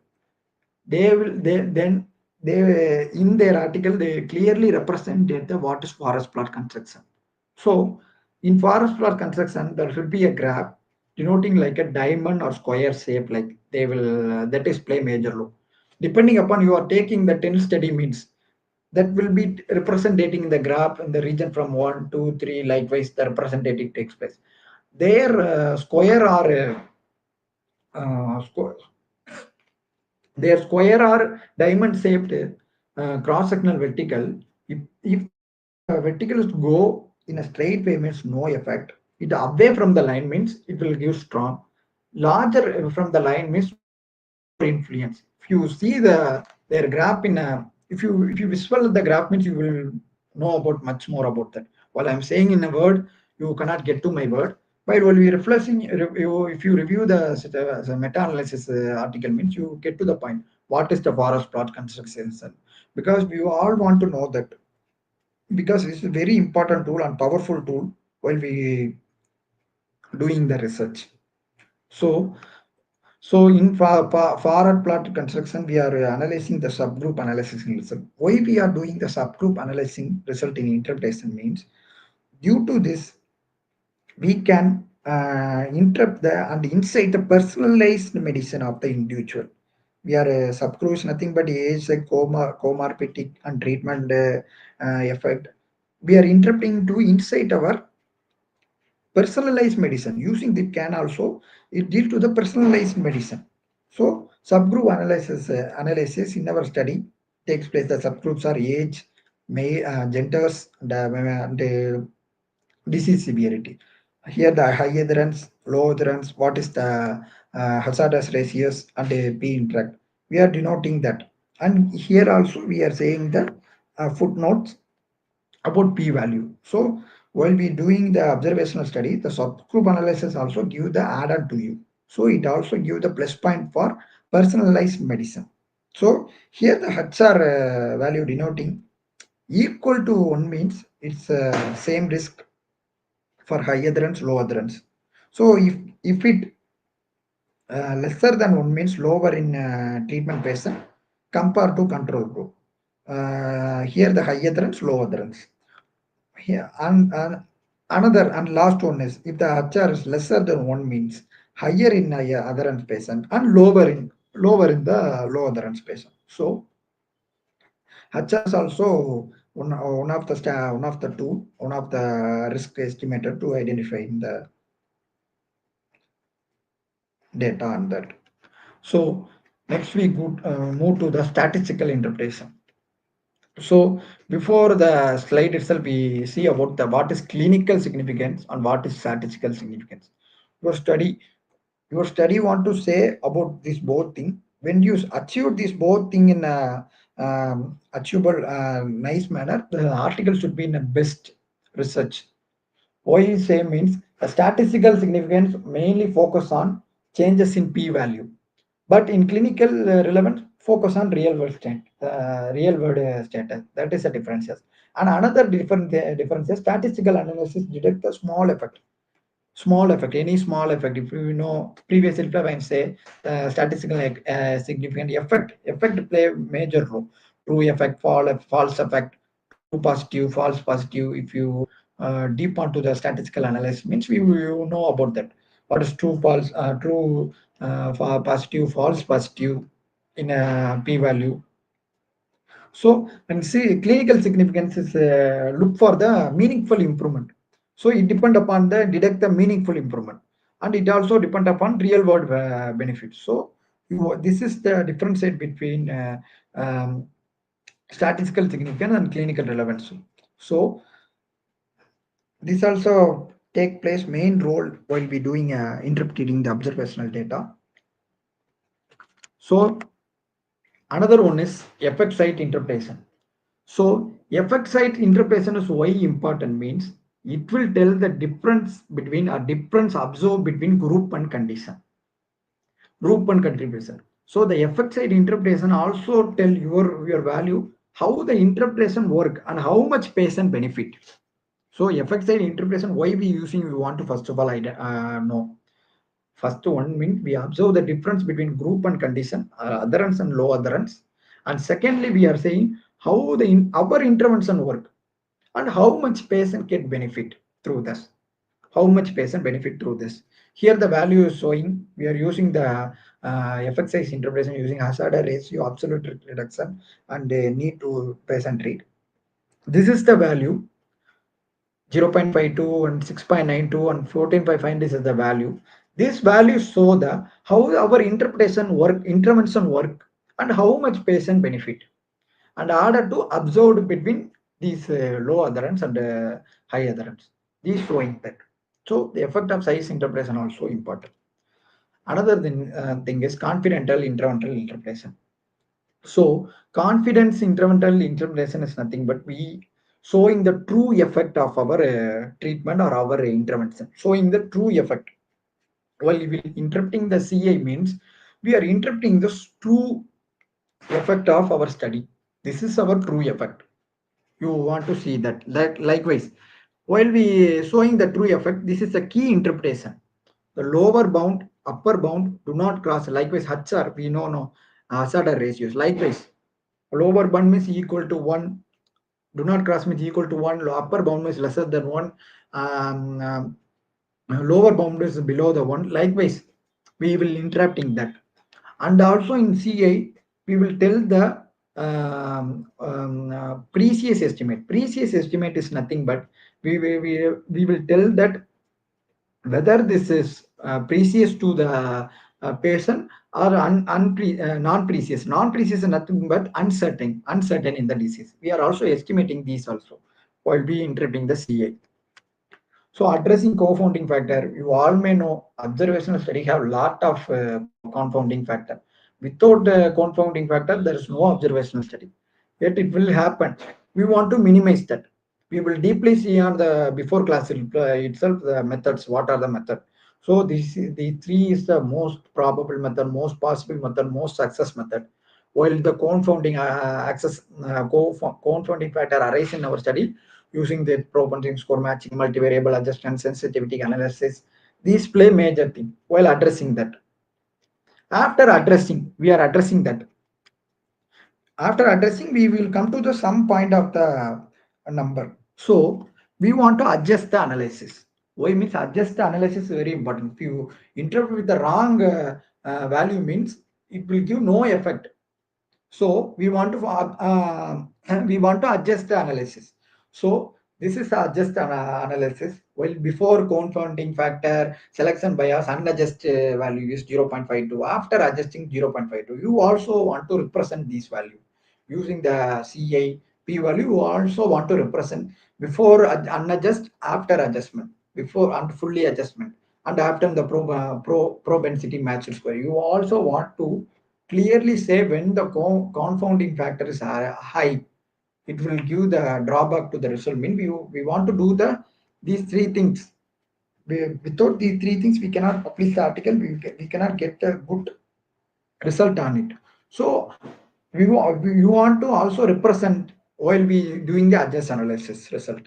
Speaker 1: they will then they in their article they clearly represented the what is forest plot construction. So in forest plot construction there should be a graph denoting like a diamond or square shape, like they will that is play major role depending upon you are taking the 10 steady means, that will be representing the graph in the region from 1 2 3, likewise the representative takes place their square or square, their square or diamond shaped cross sectional vertical. If the vertical is go in a straight way means no effect. It away from the line means it will give strong. Larger from the line means more influence. If you see their graph in a, if you visual the graph means you will know about much more about that. While I'm saying in a word, you cannot get to my word. But while we reflecting, if you review the meta-analysis article means you get to the point. What is the forest plot construction? Because we all want to know that, because it's a very important tool and powerful tool while we doing the research. So so in forward plot construction, we are analyzing the subgroup analysis result. Why we are doing the subgroup analyzing result in interpretation means, due to this, we can interrupt the and insight the personalized medicine of the individual. We are subgroup is nothing but age, like comorbidity and treatment effect. We are interrupting to insight our personalized medicine. Using it can also it deal to the personalized medicine. So subgroup analysis in our study takes place. The subgroups are age, genders, and disease severity. Here the high adherence, low adherence, what is the hazardous ratios and P interact. We are denoting that. And here also we are saying the footnotes about p-value. So while we doing the observational study, the subgroup analysis also give the add-on to you. So it also give the plus point for personalized medicine. So here the HR value denoting equal to 1 means it's same risk for high adherence, low adherence. So if it lesser than 1 means lower in treatment patient compared to control group. Here the high adherence, low adherence. Here and another and last one is if the HR is lesser than 1 means higher in adherence patient and lower in the low adherence patient. So HR is also one of the one of the tool, one of the risk estimator to identify in the data on that. So next we could move to the statistical interpretation. So before the slide itself, we see about the what is clinical significance and what is statistical significance. Your study, your study want to say about this both thing. When you achieve this both thing in a achievable nice manner, the article should be in a best research. Why say means the statistical significance mainly focus on changes in p-value, but in clinical relevance focus on real world status. That is the differences. And another difference is statistical analysis detect the small effect, any small effect. If you know previous if I say statistical significant effect play a major role. True effect, false effect, true positive, false positive. If you deep onto the statistical analysis means you know about that. What is true, false, true, positive, false positive in a p-value. So, and see, clinical significance is look for the meaningful improvement. So it depend upon the detect the meaningful improvement, and it also depend upon real world benefits. So this is the difference between statistical significance and clinical relevance. So this also take place main role while we doing interpreting the observational data. So another one is effect site interpretation. So effect site interpretation is why important means it will tell the difference between a difference observed between group and condition, group and contribution. So the effect site interpretation also tell your value how the interpretation work and how much patient benefit. So effect site interpretation why we using we want to first of all know. First one means we observe the difference between group and condition, adherence and low adherence, And secondly, we are saying how our intervention work and how much patient get benefit through this. How much patient benefit through this. Here the value is showing. We are using the effect size interpretation using hazard ratio, absolute reduction, and need to patient rate. This is the value 0.52 and 6.92 and 14.5. This is the value. These values show the how our intervention work, and how much patient benefit, and order to observed between these low adherence and high adherence. These showing that. So the effect of size interpretation also important. Another thing is confidential interventional interpretation. So confidence interventional interpretation is nothing but we showing the true effect of our treatment or our intervention, showing the true effect. While we will interpreting the CI means we are interpreting the true effect of our study. This is our true effect. You want to see that. Likewise, while we showing the true effect, this is a key interpretation. The lower bound, upper bound do not cross. Likewise, HR we know no hazard ratios. Likewise, lower bound means equal to 1, do not cross means equal to 1, upper bound is lesser than 1, um, um, lower bound is below the 1. Likewise, we will interrupting that. And also in CI we will tell the precious estimate. Precious estimate is nothing but we will tell that whether this is precious to the person or non-precious. Non-precious is nothing but uncertain in the disease. We are also estimating these also while we interpreting the CA. So addressing confounding factor, you all may know observational study have lot of confounding factor. Without confounding factor, there is no observational study. Yet it will happen. We want to minimize that. We will deeply see on the before class itself the methods. What are the method? So the three is the most probable method, most possible method, most success method. While the confounding confounding factor arise in our study, using the propensity score matching, multivariable adjustment, sensitivity analysis. These play major thing while addressing that. After addressing, we are addressing that. After addressing, we will come to the some point of the number. So we want to adjust the analysis. Why means adjust the analysis is very important. If you interpret with the wrong value means it will give no effect. So we want to adjust the analysis. So this is the adjust analysis. Well, before confounding factor, selection bias, unadjusted value is 0.52. After adjusting 0.52, you also want to represent this value using the CA p value. You also want to represent before unadjust, after adjustment, before and fully adjustment, and after the propensity match square. You also want to clearly say when the confounding factors are high, it will give the drawback to the result. Mean we want to do these three things. Without these three things, we cannot publish the article. We cannot get a good result on it. So you want to also represent while we doing the adjust analysis result.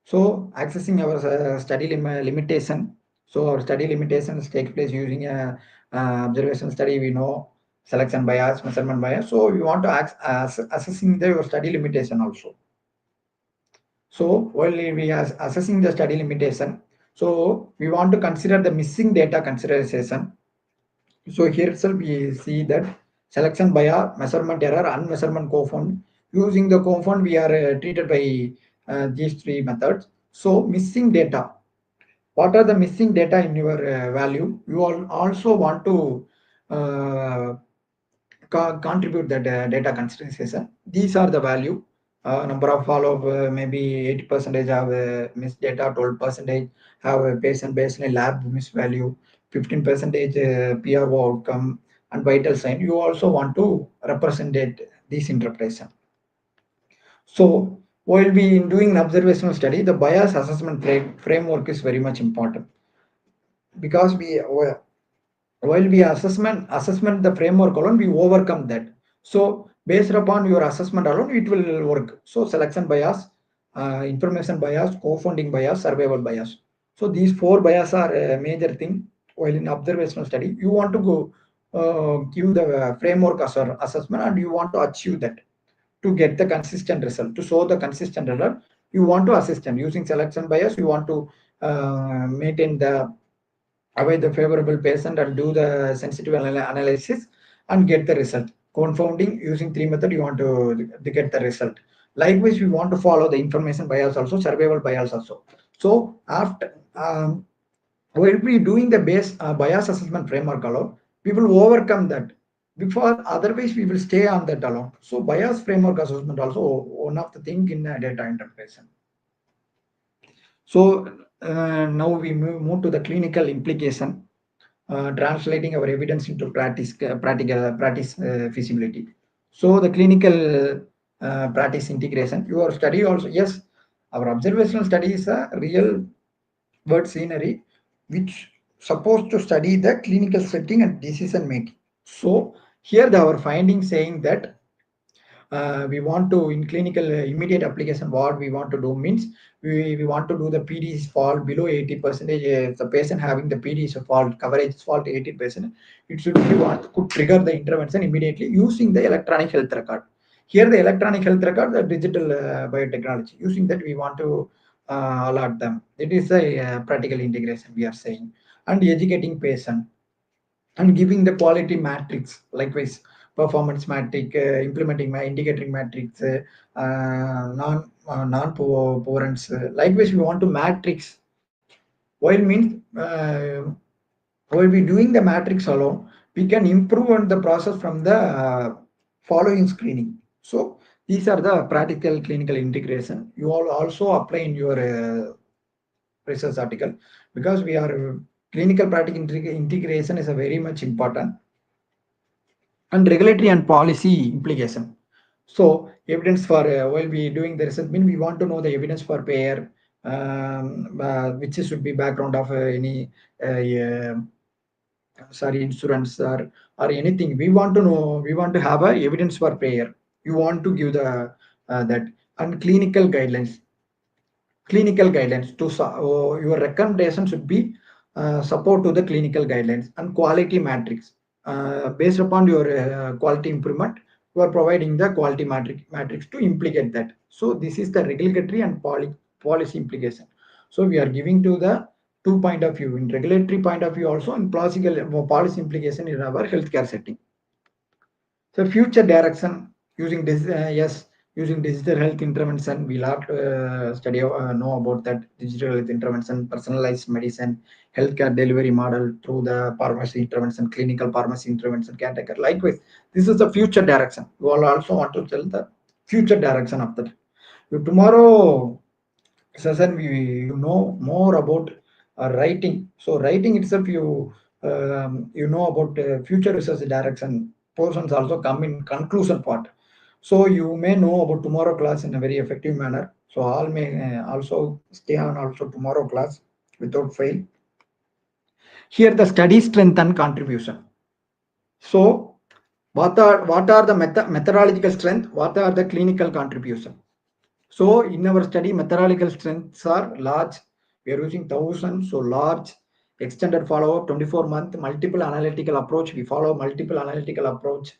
Speaker 1: So accessing our study limitation. So our study limitations take place using a observation study. We know selection bias, measurement bias. So we want to assessing your study limitation also. So while we are assessing the study limitation, so we want to consider the missing data consideration. So here itself we see that selection bias, measurement error, unmeasurement confound. Using the confound, we are treated by these three methods. So missing data. What are the missing data in your value? You also want to uh, contribute that data consideration. These are the value. Number of follow maybe 80% have missed data, 12% have a patient baseline lab miss value, 15% PRO outcome, and vital sign. You also want to represent this interpretation. So while we doing an observational study, the bias assessment framework is very much important, because while we assessment the framework alone, we overcome that. So based upon your assessment alone, it will work. So selection bias, information bias, confounding bias, survival bias. So these four bias are a major thing while in observational study. You want to go give the framework as assessment, and you want to achieve that to get the consistent result, to show the consistent result. You want to assist them using selection bias. You want to maintain the avoid the favorable patient and do the sensitive analysis and get the result. Confounding using three method, you want to get the result. Likewise, we want to follow the information bias also, survival bias also. So after while we doing the base bias assessment framework alone, we will overcome that. Before otherwise, we will stay on that alone. So bias framework assessment also one of the thing in data interpretation. So now we move to the clinical implication, translating our evidence into practice feasibility. So the clinical practice integration. Your study also, yes, our observational study is a real world scenery which supposed to study the clinical setting and decision making. So here our findings saying that we want to in clinical immediate application, what we want to do means we want to do the PDs fall below 80 percentage. If the patient having the PDs fault coverage is fault 80%, it should be what could trigger the intervention immediately using the electronic health record. Here the electronic health record, the digital biotechnology, using that we want to alert them. It is a practical integration we are saying. And educating patient and giving the quality matrix, likewise performance matrix, implementing my indicating matrix, non poorance. Likewise, we want to matrix. While means while we doing the matrix alone, we can improve on the process from the following screening. So these are the practical clinical integration. You all also apply in your research article, because we are clinical practical integration is a very much important. And regulatory and policy implication. So evidence for while we doing the research, mean we want to know the evidence for payer, which should be background of any uh, sorry insurance or anything. We want to know. We want to have a evidence for payer. You want to give the that. And clinical guidelines to your recommendation should be support to the clinical guidelines and quality matrix. Based upon your quality improvement, you are providing the quality matrix to implicate that. So this is the regulatory and policy implication. So we are giving to the two point of view, in regulatory point of view also, and policy implication in our healthcare setting. So future direction using this, yes, using digital health intervention, we'll have to study, know about that digital health intervention, personalized medicine, healthcare delivery model through the pharmacy intervention, clinical pharmacy intervention category. Likewise, this is the future direction. We will also want to tell the future direction of that. Tomorrow session, we you know more about writing. So writing itself, you know about future research direction portions also come in conclusion part. So you may know about tomorrow class in a very effective manner. So all may also stay on also tomorrow class without fail. Here the study strength and contribution. So what are the methodological strength? What are the clinical contribution? So in our study, methodological strengths are large. We are using thousands, so large, extended follow-up, 24-month, multiple analytical approach. We follow multiple analytical approach,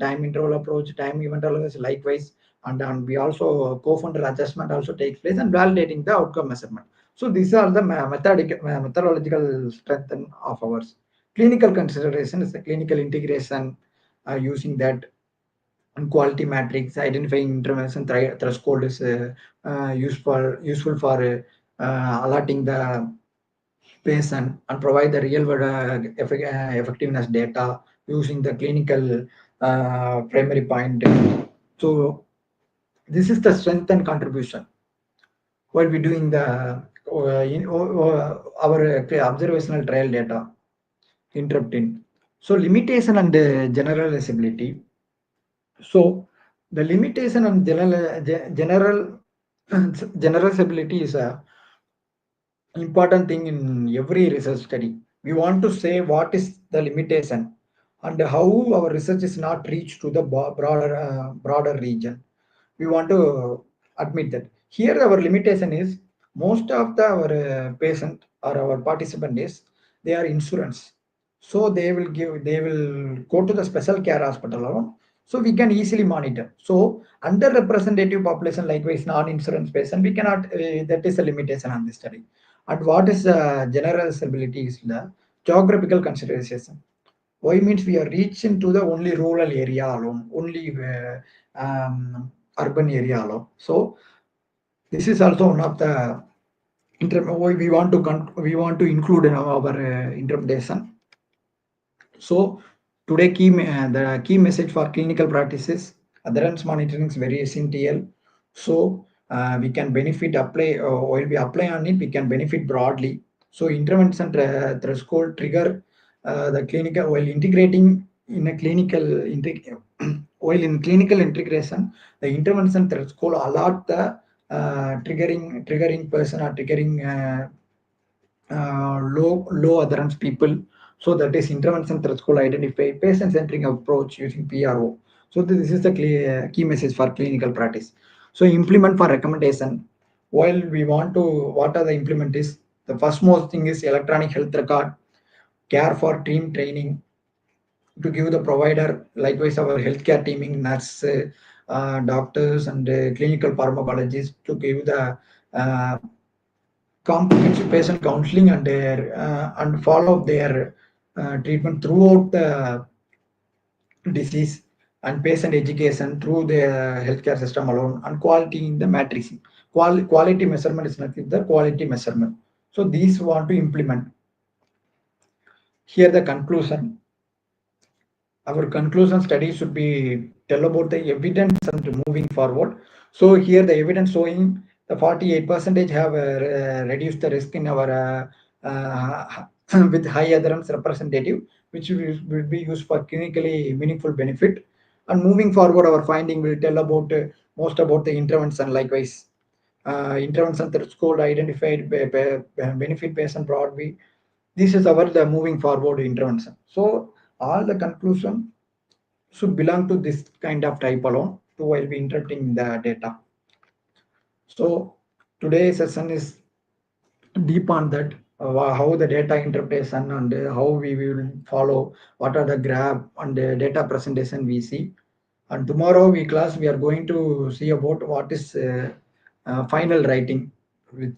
Speaker 1: time interval approach, time event analysis, likewise, and we also co-founder adjustment also takes place and validating the outcome measurement. So these are the methodological strength of ours. Clinical consideration is the clinical integration, using that and quality matrix, identifying intervention threshold is useful for alerting the patient and provide the real world effectiveness data using the clinical primary point. So this is the strength and contribution while we doing the our observational trial data interrupting. So limitation and generalizability. So the limitation on general generalizability is a important thing in every research study. We want to say what is the limitation and how our research is not reached to the broader region. We want to admit that. Here our limitation is most of our patient or our participant is they are insurance. So they will go to the special care hospital alone, so we can easily monitor. So underrepresentative population, likewise non-insurance patient, we cannot, that is a limitation on this study. And what is generalizability is the geographical consideration. Why means we are reaching to the only rural area alone, only urban area alone. So this is also one of the why we want to include in our interpretation. So today the key message for clinical practices, adherence monitoring is very essential. So we can benefit apply while we apply on it, we can benefit broadly. So intervention threshold trigger the clinical while integrating in a while in clinical integration, the intervention threshold alert the triggering person or triggering low adherence people. So that is intervention threshold identify patient-centric approach using PRO. So this is the key message for clinical practice. So implement for recommendation. While we want to, what are the implement is, the first most thing is electronic health record, care for team training to give the provider, likewise our healthcare teaming, nurse, doctors and clinical pharmacologists to give the comprehensive patient counseling and their and follow up their treatment throughout the disease, and patient education through the healthcare system alone, and quality in the matrix. Quality measurement is nothing the quality measurement. So these want to implement. Here the conclusion. Our conclusion study should be tell about the evidence and moving forward. So here the evidence showing the 48% have reduced the risk in our with high adherence representative, which will be used for clinically meaningful benefit. And moving forward, our finding will tell about most about the intervention, likewise intervention threshold identified benefit based on Broadway. This is our the moving forward intervention. So all the conclusion should belong to this kind of type alone to while we interpreting the data. So today's session is deep on that, how the data interpretation and how we will follow, what are the graph and the data presentation we see. And tomorrow we are going to see about what is final writing. With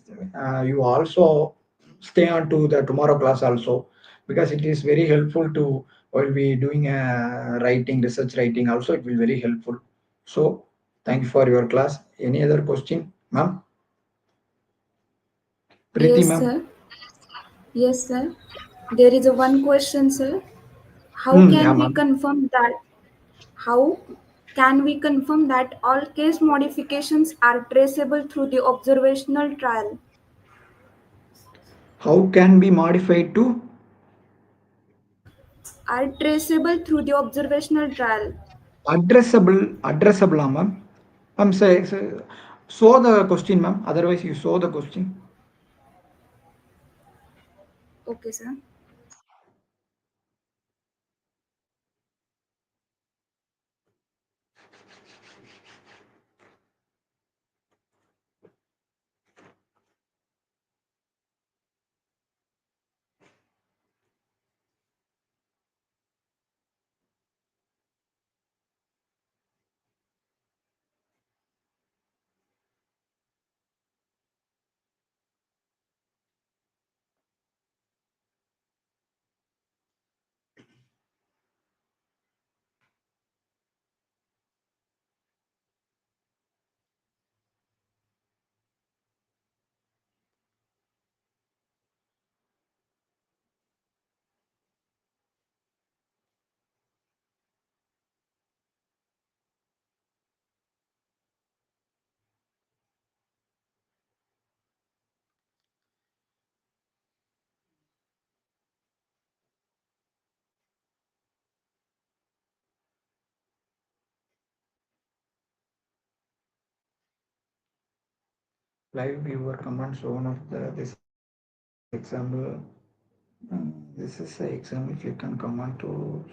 Speaker 1: you also stay on to the tomorrow class also, because it is very helpful to while we doing writing, research writing also it will very helpful. So thank you for your class. Any other question, ma'am? Preeti,
Speaker 2: Yes,
Speaker 1: ma'am.
Speaker 2: sir. Yes, sir. There is a one question, sir. How
Speaker 1: Yeah,
Speaker 2: can we
Speaker 1: ma'am.
Speaker 2: confirm that? How can we confirm that all case modifications are traceable through the observational trial?
Speaker 1: How can be modified to
Speaker 2: Are traceable through the observational trial.
Speaker 1: addressable, ma'am? I'm saying, so the question, ma'am. Otherwise, you saw the question.
Speaker 2: Okay, sir.
Speaker 1: Live viewer command shown of this example. This is the example. Click on command to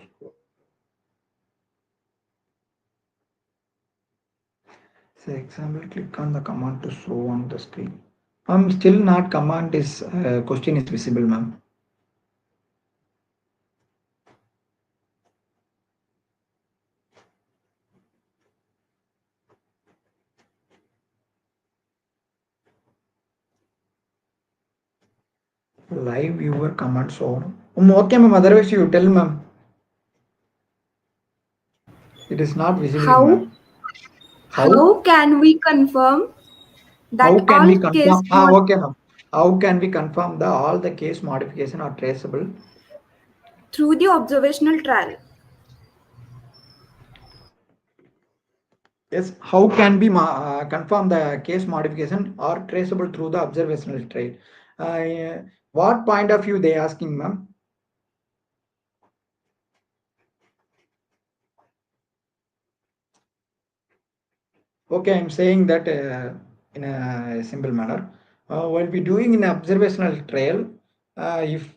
Speaker 1: say example. Click on the command to show on the screen. Still not command is question is visible, ma'am. Live viewer comments on. Okay, ma'am. Otherwise, you tell, ma'am. It is not visible,
Speaker 2: How
Speaker 1: ma'am. How?
Speaker 2: how can we confirm
Speaker 1: How
Speaker 2: that
Speaker 1: can
Speaker 2: all
Speaker 1: we confirm?
Speaker 2: case mod
Speaker 1: Okay, ma'am. How can we confirm the all the case modification are traceable?
Speaker 2: through the observational trial?
Speaker 1: Yes. How can we confirm the case modification are traceable through the observational trail? What point of view they asking, ma'am? Okay, I'm saying that in a simple manner. While we doing in observational trail, if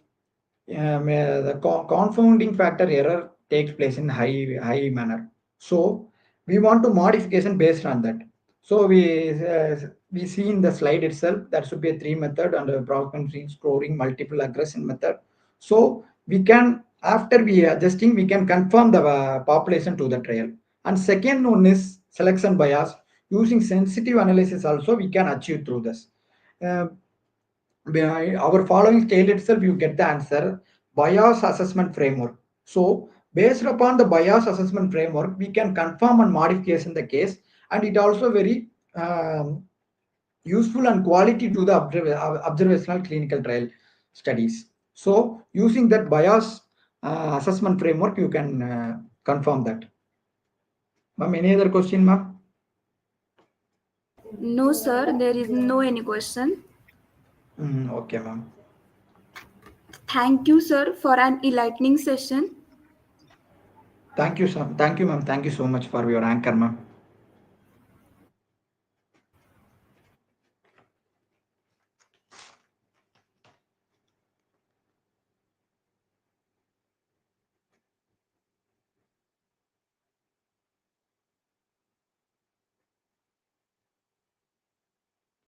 Speaker 1: the confounding factor error takes place in high manner, so we want to modification based on that. So we see in the slide itself that should be a three method and a broken scoring multiple aggression method. So we can, after we adjusting, we can confirm the population to the trail. And second one is selection bias. Using sensitive analysis also we can achieve through this. Uh, our following scale itself you get the answer: bias assessment framework. So based upon the bias assessment framework we can confirm and modification the case, and it also very useful and quality to the observational clinical trial studies. So using that bias assessment framework you can confirm that. Ma'am, any other question, ma'am?
Speaker 2: No, sir, there is no any question.
Speaker 1: Okay, ma'am.
Speaker 2: Thank you, sir, for an enlightening session.
Speaker 1: Thank you, sir. Thank you, ma'am. Thank you so much for your anchor, ma'am.